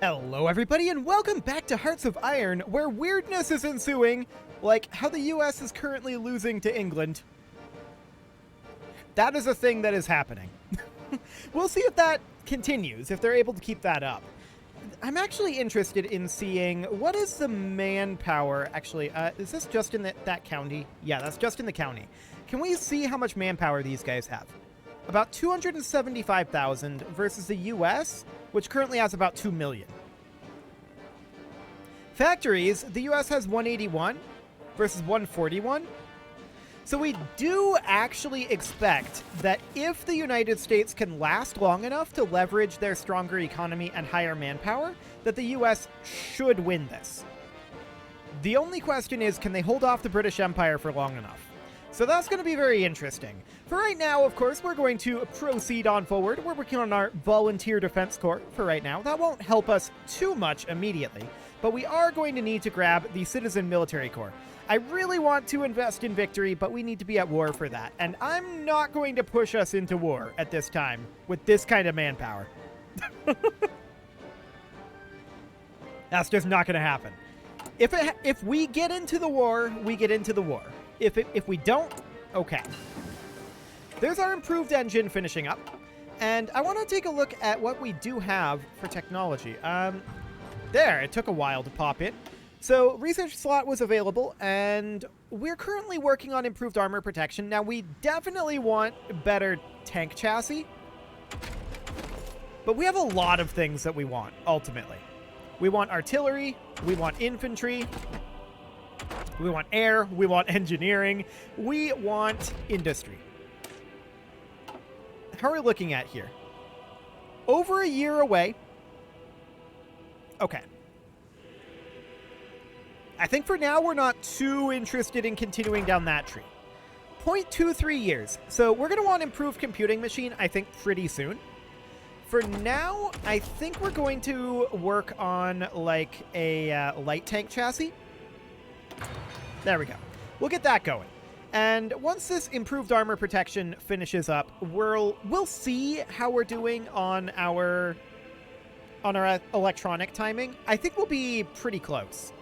Hello everybody and welcome back to Hearts of Iron, where weirdness is ensuing, like how the US is currently losing to England. That is a thing that is happening. We'll see if that continues, if they're able to keep that up. I'm actually interested in seeing what is the manpower, actually, is this just in that county? Yeah, that's just in the county. Can we see how much manpower these guys have? About 275,000 versus the US, which currently has about 2 million. Factories, the US has 181 versus 141. So we do actually expect that if the United States can last long enough to leverage their stronger economy and higher manpower, that the US should win this. The only question is, can they hold off the British Empire for long enough? So that's going to be very interesting. For right now, of course, we're going to proceed on forward. We're working on our Volunteer Defense Corps for right now. That won't help us too much immediately, but we are going to need to grab the Citizen Military Corps. I really want to invest in victory, but we need to be at war for that, and I'm not going to push us into war at this time with this kind of manpower. That's just not going to happen. If we get into the war, we get into the war. If we don't, okay. There's our improved engine finishing up, and I want to take a look at what we do have for technology. There, it took a while to pop in. So, research slot was available, and we're currently working on improved armor protection. Now, we definitely want better tank chassis, but we have a lot of things that we want, ultimately. We want artillery, we want infantry, we want air, we want engineering, we want industry. How are we looking at here? Over a year away. Okay. I think for now we're not too interested in continuing down that tree. 0.23 years. So we're going to want improved computing machine, I think, pretty soon. For now, I think we're going to work on, like, a light tank chassis. There we go. We'll get that going. And once this improved armor protection finishes up, we'll see how we're doing on our electronic timing. I think we'll be pretty close.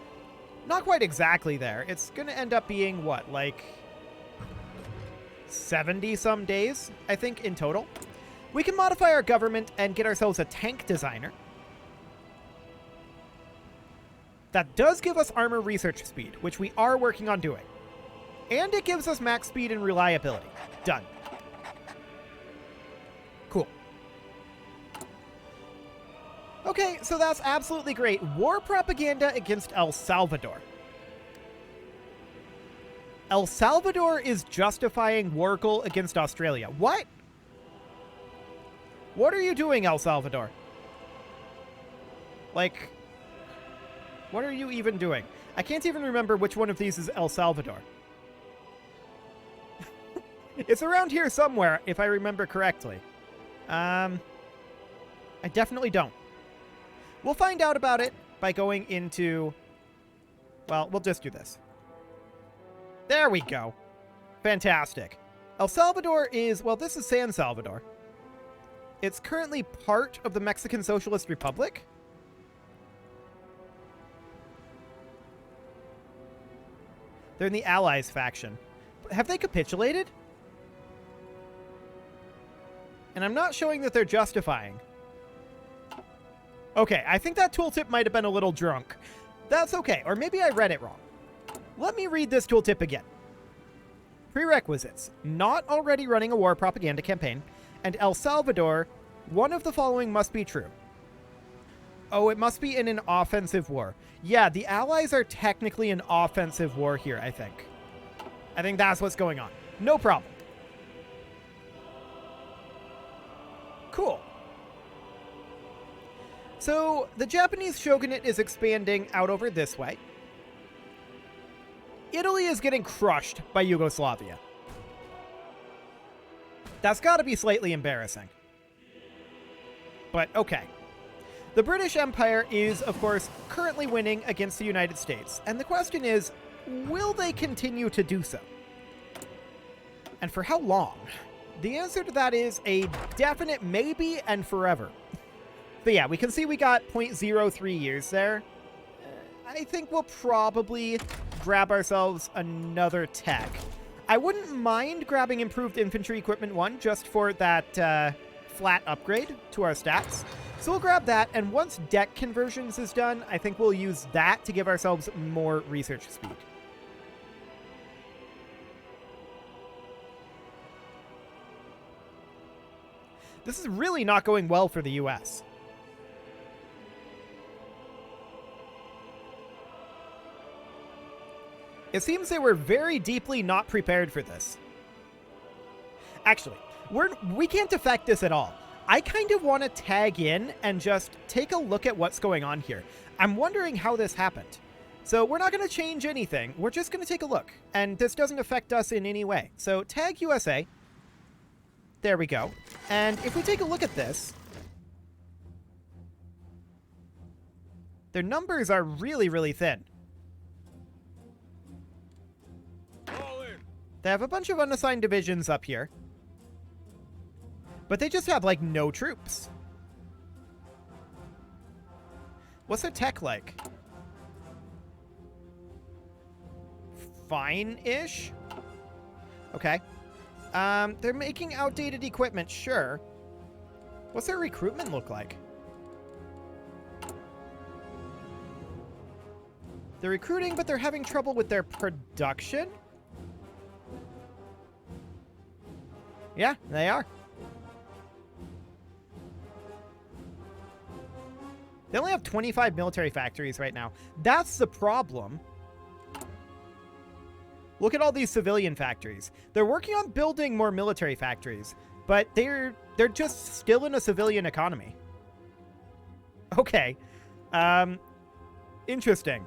Not quite exactly there. It's going to end up being, what, like 70-some days, I think, in total. We can modify our government and get ourselves a tank designer. That does give us armor research speed, which we are working on doing. And it gives us max speed and reliability. Done. Cool. Okay, so that's absolutely great. War propaganda against El Salvador. El Salvador is justifying Wargle against Australia. What? What are you doing, El Salvador? Like, what are you even doing? I can't even remember which one of these is El Salvador. It's around here somewhere, if I remember correctly. I definitely don't. We'll find out about it by going into... Well, we'll just do this. There we go. Fantastic. El Salvador is... Well, this is San Salvador. It's currently part of the Mexican Socialist Republic. They're in the Allies faction. Have they capitulated? And I'm not showing that they're justifying. Okay, I think that tooltip might have been a little drunk. That's okay, or maybe I read it wrong. Let me read this tooltip again. Prerequisites. Not already running a war propaganda campaign, and El Salvador, one of the following must be true. Oh, it must be in an offensive war. Yeah, the Allies are technically in offensive war here, I think. I think that's what's going on. No problem. Cool. So, the Japanese shogunate is expanding out over this way. Italy is getting crushed by Yugoslavia. That's got to be slightly embarrassing. But, okay. The British Empire is, of course, currently winning against the United States. And the question is, will they continue to do so? And for how long? The answer to that is a definite maybe and forever. But yeah, we can see we got 0.03 years there. I think we'll probably grab ourselves another tech. I wouldn't mind grabbing Improved Infantry Equipment 1 just for that flat upgrade to our stats. So we'll grab that, and once deck conversions is done, I think we'll use that to give ourselves more research speed. This is really not going well for the US. It seems they were very deeply not prepared for this. Actually, we can't affect this at all. I kind of want to tag in and just take a look at what's going on here. I'm wondering how this happened. So we're not going to change anything. We're just going to take a look. And this doesn't affect us in any way. So tag USA. There we go. And if we take a look at this, their numbers are really, really thin. They have a bunch of unassigned divisions up here. But they just have, like, no troops. What's their tech like? Fine-ish? Okay. They're making outdated equipment, sure. What's their recruitment look like? They're recruiting, but they're having trouble with their production? Yeah, they are. They only have 25 military factories right now. That's the problem. Look at all these civilian factories. They're working on building more military factories, but they're just still in a civilian economy. Okay. Interesting.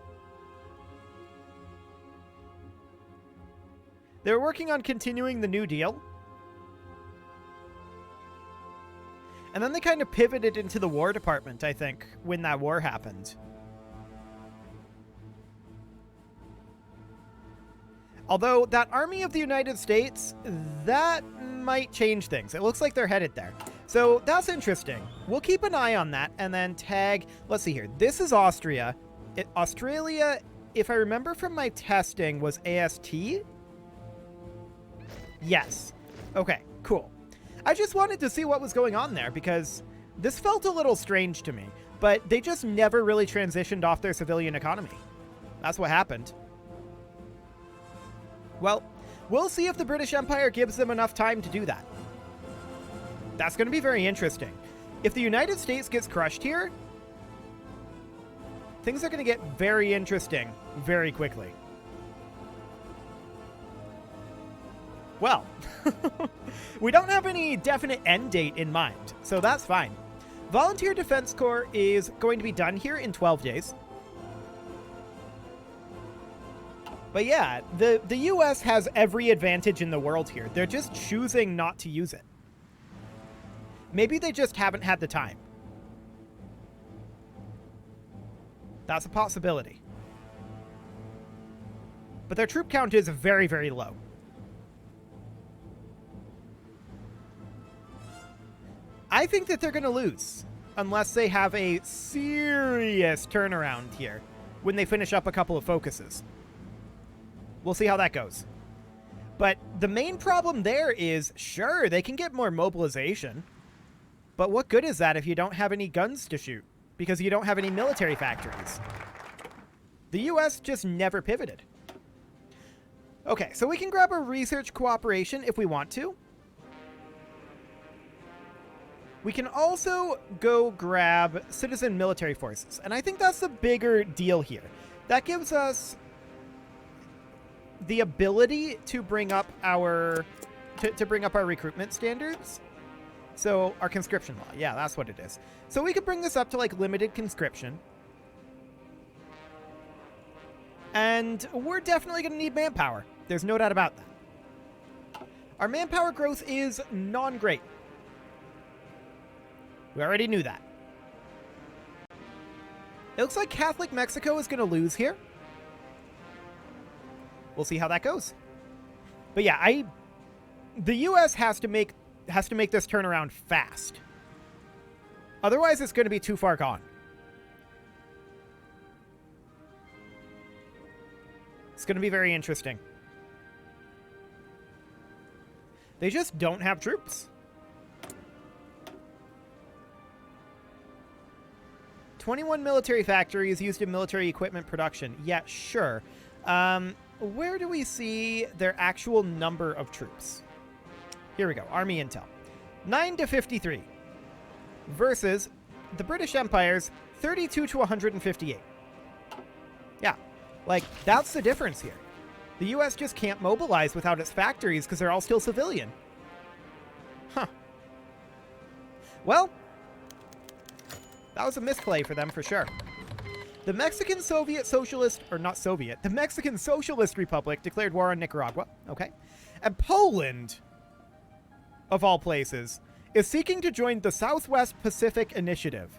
They're working on continuing the New Deal. And then they kind of pivoted into the War Department, I think, when that war happened. Although, that Army of the United States, that might change things. It looks like they're headed there. So, that's interesting. We'll keep an eye on that, and then tag... Let's see here. This is Austria. Australia, if I remember from my testing, was AST? Yes. Okay, cool. I just wanted to see what was going on there, because this felt a little strange to me. But they just never really transitioned off their civilian economy. That's what happened. Well, we'll see if the British Empire gives them enough time to do that. That's going to be very interesting. If the United States gets crushed here, things are going to get very interesting very quickly. Well, we don't have any definite end date in mind, so that's fine. Volunteer Defense Corps is going to be done here in 12 days. But yeah, the US has every advantage in the world here. They're just choosing not to use it. Maybe they just haven't had the time. That's a possibility. But their troop count is very, very low. I think that they're going to lose unless they have a serious turnaround here when they finish up a couple of focuses. We'll see how that goes. But the main problem there is, sure, they can get more mobilization. But what good is that if you don't have any guns to shoot? Because you don't have any military factories. The US just never pivoted. Okay, so we can grab a research cooperation if we want to. We can also go grab citizen military forces. And I think that's the bigger deal here. That gives us the ability to bring up our recruitment standards. So our conscription law. Yeah, that's what it is. So we could bring this up to like limited conscription. And we're definitely going to need manpower. There's no doubt about that. Our manpower growth is non-great. We already knew that. It looks like Catholic Mexico is going to lose here. We'll see how that goes. But yeah, the US has to make this turnaround fast. Otherwise, it's going to be too far gone. It's going to be very interesting. They just don't have troops. 21 military factories used in military equipment production. Yeah, sure. Where do we see their actual number of troops? Here we go. Army Intel. 9 to 53 versus the British Empire's 32 to 158. Yeah, like, that's the difference here. The U.S. just can't mobilize without its factories because they're all still civilian. Huh. Well, that was a misplay for them for sure. The Mexican Soviet Socialist, or not Soviet, the Mexican Socialist Republic declared war on Nicaragua. Okay. And Poland, of all places, is seeking to join the Southwest Pacific Initiative.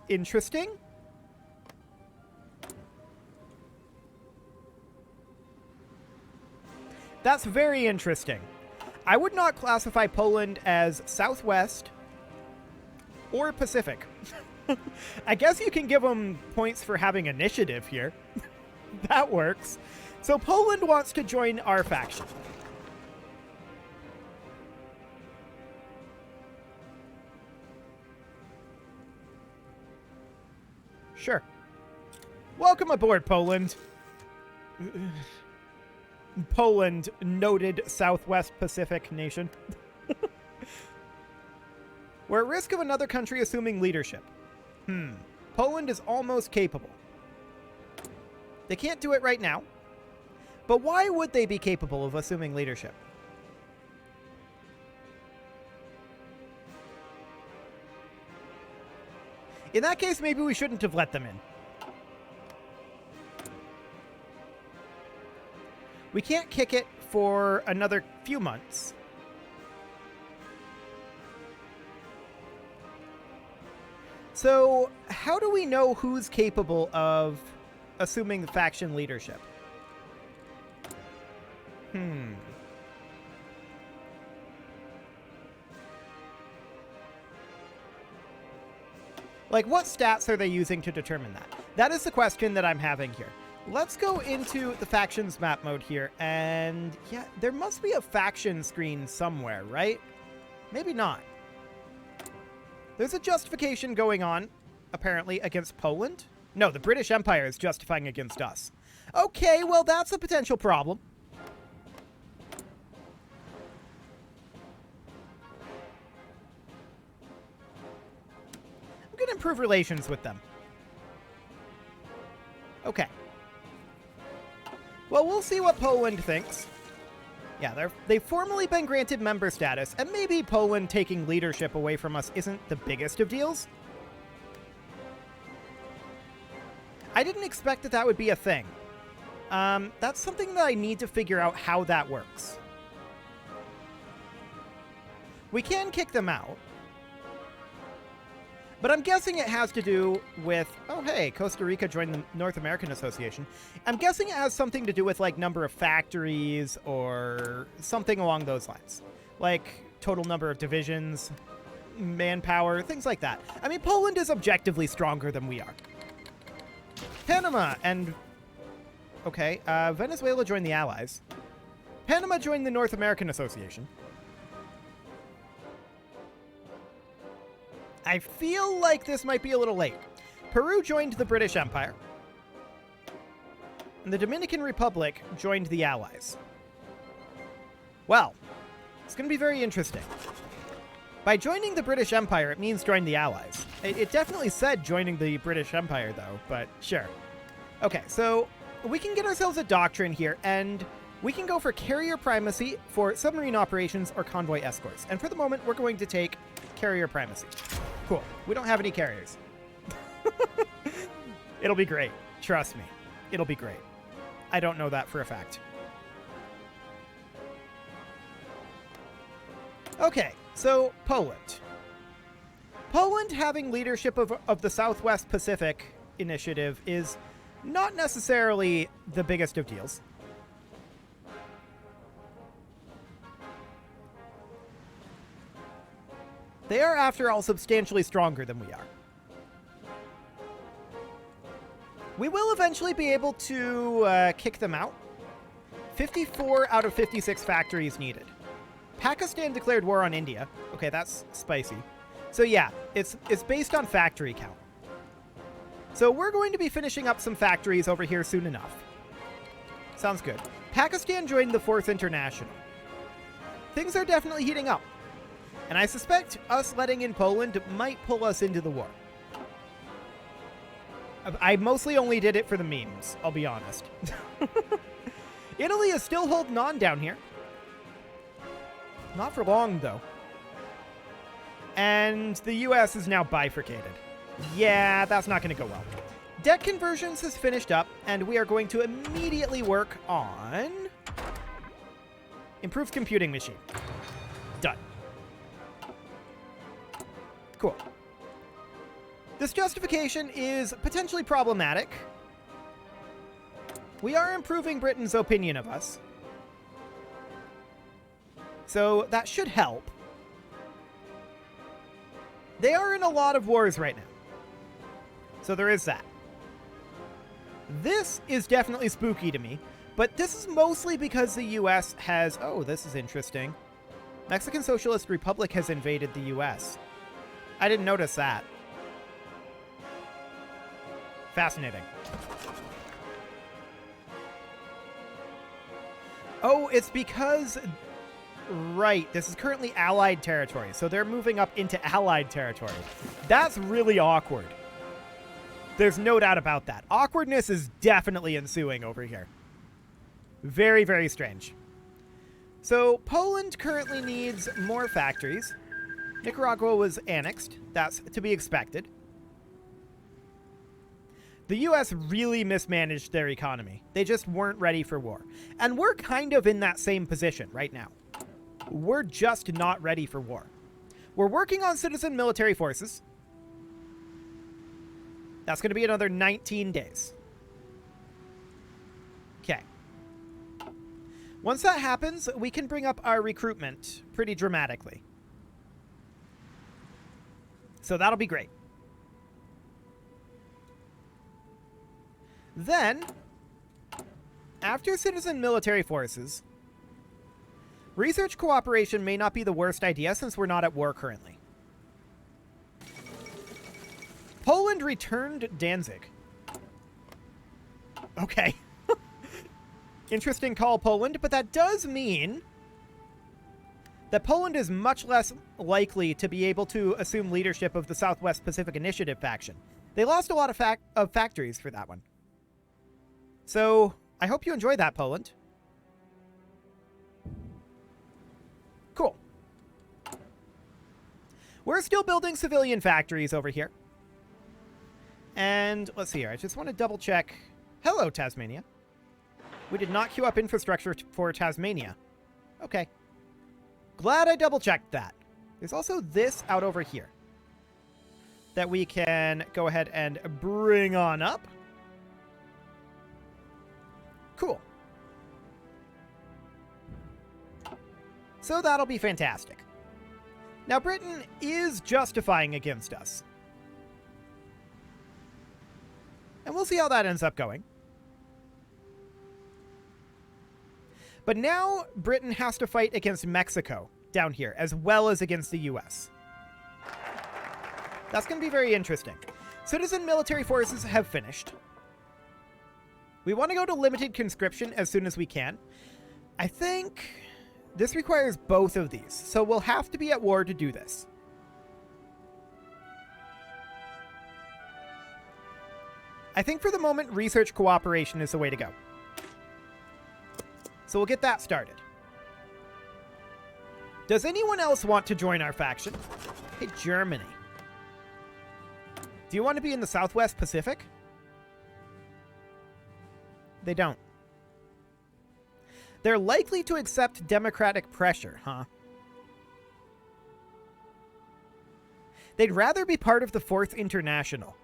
Interesting. That's very interesting. I would not classify Poland as Southwest or Pacific. I guess you can give them points for having initiative here. That works. So Poland wants to join our faction. Sure. Welcome aboard, Poland. Poland, noted Southwest Pacific nation. We're at risk of another country assuming leadership. Poland is almost capable. They can't do it right now. But why would they be capable of assuming leadership? In that case, maybe we shouldn't have let them in. We can't kick it for another few months. So, how do we know who's capable of assuming the faction leadership? Like, what stats are they using to determine that? That is the question that I'm having here. Let's go into the factions map mode here, and yeah, there must be a faction screen somewhere, right? Maybe not. There's a justification going on, apparently, against Poland. No, the British Empire is justifying against us. Okay, well, that's a potential problem. I'm going to improve relations with them. Okay. Well, we'll see what Poland thinks. Yeah, they've formally been granted member status, and maybe Poland taking leadership away from us isn't the biggest of deals. I didn't expect that that would be a thing. That's something that I need to figure out how that works. We can kick them out. But I'm guessing it has to do with... Oh, hey, Costa Rica joined the North American Association. I'm guessing it has something to do with, like, number of factories or something along those lines. Like, total number of divisions, manpower, things like that. I mean, Poland is objectively stronger than we are. Panama and... Okay, Venezuela joined the Allies. Panama joined the North American Association. I feel like this might be a little late. Peru joined the British Empire. And the Dominican Republic joined the Allies. Well, it's going to be very interesting. By joining the British Empire, it means join the Allies. It definitely said joining the British Empire, though, but sure. Okay, so we can get ourselves a doctrine here, and we can go for carrier primacy for submarine operations or convoy escorts. And for the moment, we're going to take carrier primacy. Cool. We don't have any carriers. It'll be great. Trust me. It'll be great. I don't know that for a fact. Okay, so Poland. Poland having leadership of the Southwest Pacific Initiative is not necessarily the biggest of deals. They are, after all, substantially stronger than we are. We will eventually be able to kick them out. 54 out of 56 factories needed. Pakistan declared war on India. Okay, that's spicy. So yeah, it's based on factory count. So we're going to be finishing up some factories over here soon enough. Sounds good. Pakistan joined the 4th International. Things are definitely heating up. And I suspect us letting in Poland might pull us into the war. I mostly only did it for the memes, I'll be honest. Italy is still holding on down here. Not for long, though. And the US is now bifurcated. Yeah, that's not going to go well. Debt conversions has finished up, and we are going to immediately work on improved computing machine. Done. Cool. This justification is potentially problematic. We are improving Britain's opinion of us. So that should help. They are in a lot of wars right now. So there is that. This is definitely spooky to me, but this is mostly because the US has... Oh, this is interesting. Mexican Socialist Republic has invaded the US. I didn't notice that. Fascinating. Oh, it's because... Right, this is currently Allied territory, so they're moving up into Allied territory. That's really awkward. There's no doubt about that. Awkwardness is definitely ensuing over here. Very, very strange. So, Poland currently needs more factories. Nicaragua was annexed. That's to be expected. The US really mismanaged their economy. They just weren't ready for war. And we're kind of in that same position right now. We're just not ready for war. We're working on citizen military forces. That's going to be another 19 days. Okay. Once that happens, we can bring up our recruitment pretty dramatically. So that'll be great. Then, after citizen military forces, research cooperation may not be the worst idea since we're not at war currently. Poland returned Danzig. Okay. Interesting call, Poland, but that does mean that Poland is much less likely to be able to assume leadership of the Southwest Pacific Initiative faction. They lost a lot of factories for that one. So, I hope you enjoy that, Poland. Cool. We're still building civilian factories over here. And let's see here. I just want to double check. Hello, Tasmania. We did not queue up infrastructure for Tasmania. Okay. Glad I double checked that. There's also this out over here that we can go ahead and bring on up. Cool. So that'll be fantastic. Now, Britain is justifying against us. And we'll see how that ends up going. But now Britain has to fight against Mexico down here, as well as against the US. That's going to be very interesting. Citizen military forces have finished. We want to go to limited conscription as soon as we can. I think this requires both of these, so we'll have to be at war to do this. I think for the moment, research cooperation is the way to go. So we'll get that started. Does anyone else want to join our faction? Hey, Germany. Do you want to be in the Southwest Pacific? They don't. They're likely to accept democratic pressure, huh? They'd rather be part of the 4th International.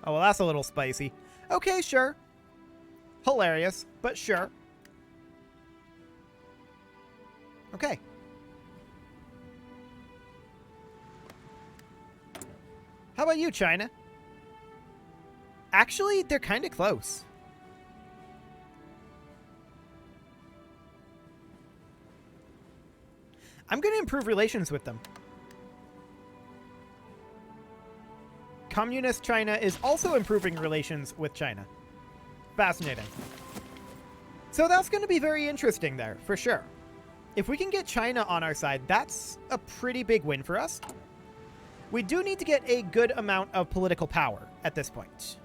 Oh, well, that's a little spicy. Okay, sure. Hilarious, but sure. Okay. How about you, China? Actually, they're kind of close. I'm going to improve relations with them. Communist China is also improving relations with China. Fascinating. So that's going to be very interesting there, for sure. If we can get China on our side, that's a pretty big win for us. We do need to get a good amount of political power at this point.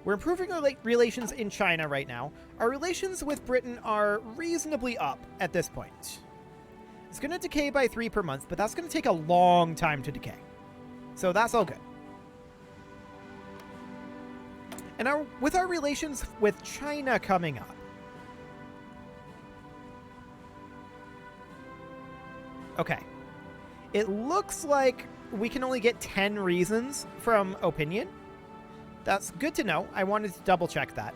We're improving our relations in China right now. Our relations with Britain are reasonably up at this point. It's going to decay by 3 per month, but that's going to take a long time to decay. So that's all good. And with our relations with China coming up. Okay. It looks like we can only get 10 reasons from opinion. That's good to know. I wanted to double check that.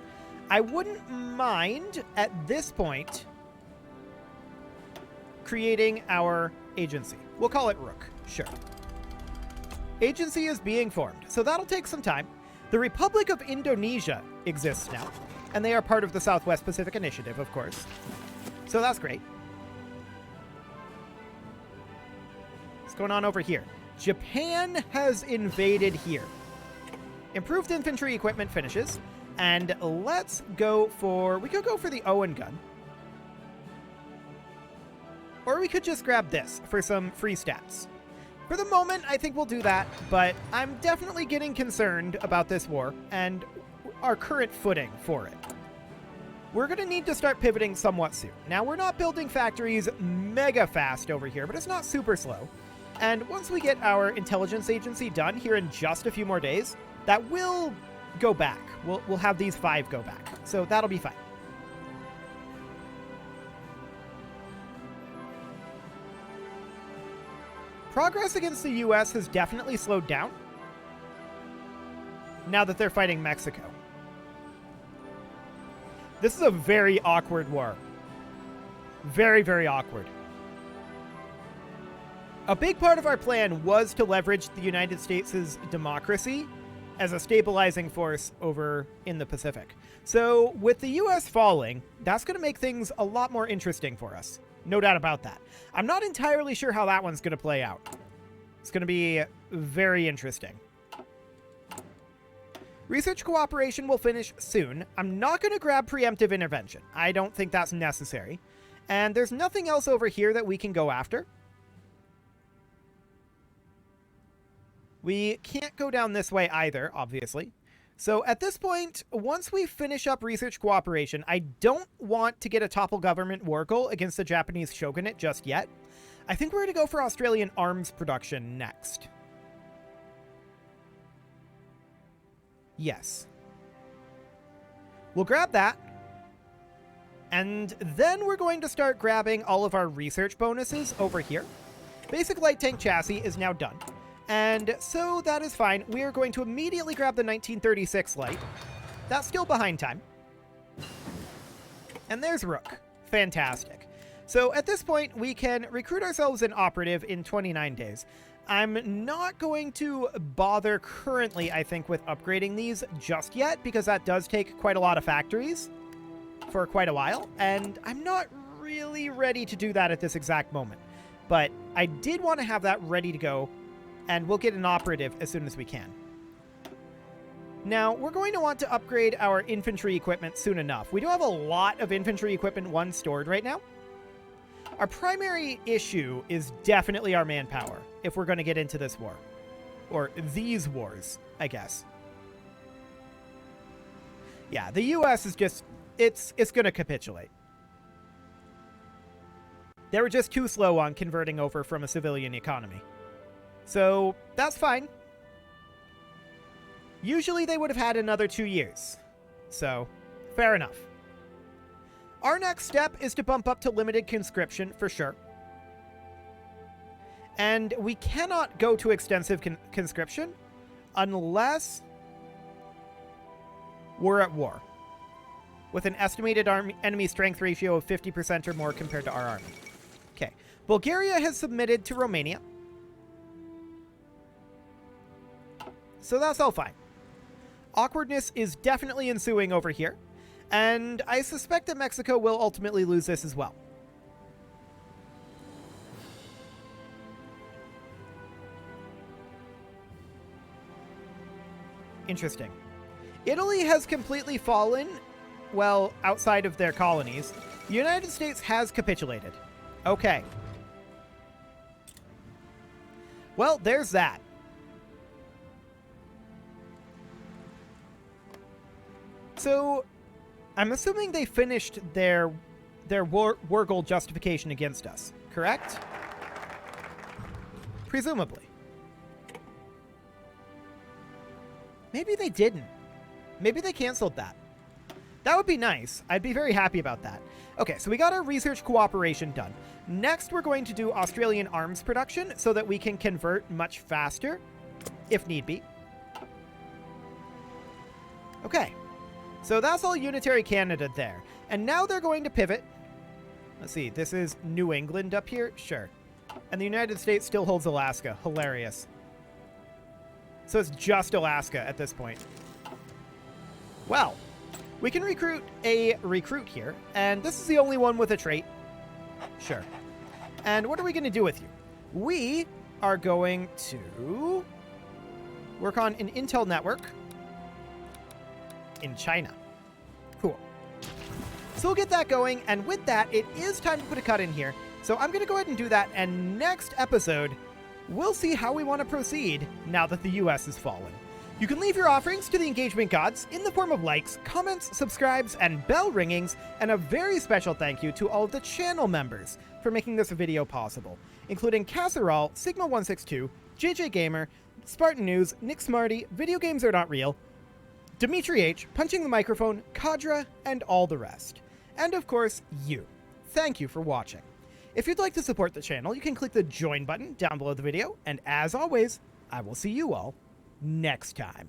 I wouldn't mind at this point creating our agency. We'll call it Rook. Sure. Agency is being formed, so that'll take some time. The Republic of Indonesia exists now, and they are part of the Southwest Pacific Initiative, of course. So that's great. What's going on over here? Japan has invaded here. Improved infantry equipment finishes, and let's go for... We could go for the Owen gun. Or we could just grab this for some free stats. For the moment, I think we'll do that, but I'm definitely getting concerned about this war and our current footing for it. We're going to need to start pivoting somewhat soon. Now, we're not building factories mega fast over here, but it's not super slow. And once we get our intelligence agency done here in just a few more days, that will go back. We'll have these 5 go back. So that'll be fine. Progress against the US has definitely slowed down now that they're fighting Mexico. This is a very awkward war. Very, very awkward. A big part of our plan was to leverage the United States' democracy as a stabilizing force over in the Pacific. So with the US falling, that's going to make things a lot more interesting for us. No doubt about that. I'm not entirely sure how that one's going to play out. It's going to be very interesting. Research cooperation will finish soon. I'm not going to grab preemptive intervention. I don't think that's necessary. And there's nothing else over here that we can go after. We can't go down this way either, obviously. So at this point, once we finish up research cooperation, I don't want to get a topple government war goal against the Japanese shogunate just yet. I think we're going to go for Australian arms production next. Yes. We'll grab that. And then we're going to start grabbing all of our research bonuses over here. Basic light tank chassis is now done. And so that is fine. We are going to immediately grab the 1936 light. That's still behind time. And there's Rook. Fantastic. So at this point, we can recruit ourselves an operative in 29 days. I'm not going to bother currently, I think, with upgrading these just yet, because that does take quite a lot of factories for quite a while, and I'm not really ready to do that at this exact moment. But I did want to have that ready to go, and we'll get an operative as soon as we can. Now, we're going to want to upgrade our infantry equipment soon enough. We do have a lot of infantry equipment 1 stored right now. Our primary issue is definitely our manpower, if we're going to get into this war. Or these wars, I guess. Yeah, the US is just... It's going to capitulate. They were just too slow on converting over from a civilian economy. So, that's fine. Usually they would have had another 2 years. So, fair enough. Our next step is to bump up to limited conscription, for sure. And we cannot go to extensive conscription unless we're at war, with an estimated enemy strength ratio of 50% or more compared to our army. Okay. Bulgaria has submitted to Romania. So that's all fine. Awkwardness is definitely ensuing over here, and I suspect that Mexico will ultimately lose this as well. Interesting. Italy has completely fallen, well, outside of their colonies. The United States has capitulated. Okay. Well, there's that. So, I'm assuming they finished their war goal justification against us, correct? Presumably. Maybe they didn't. Maybe they canceled that. That would be nice. I'd be very happy about that. Okay, so we got our research cooperation done. Next, we're going to do Australian arms production so that we can convert much faster, if need be. Okay, so that's all Unitary Canada there. And now they're going to pivot. Let's see, this is New England up here? Sure. And the United States still holds Alaska. Hilarious. So it's just Alaska at this point. Well, we can recruit a recruit here, and this is the only one with a trait. Sure. And what are we going to do with you? We are going to work on an intel network in China. Cool. So we'll get that going, and with that, it is time to put a cut in here. So I'm going to go ahead and do that, and next episode, we'll see how we want to proceed now that the US has fallen. You can leave your offerings to the engagement gods in the form of likes, comments, subscribes, and bell ringings, and a very special thank you to all of the channel members for making this video possible, including Casserole, Sigma162, JJ Gamer, Spartan News, Nick Smarty, Video Games Are Not Real, Dimitri H, Punching the Microphone, Kadra, and all the rest. And of course, you. Thank you for watching. If you'd like to support the channel, you can click the join button down below the video, and as always, I will see you all next time.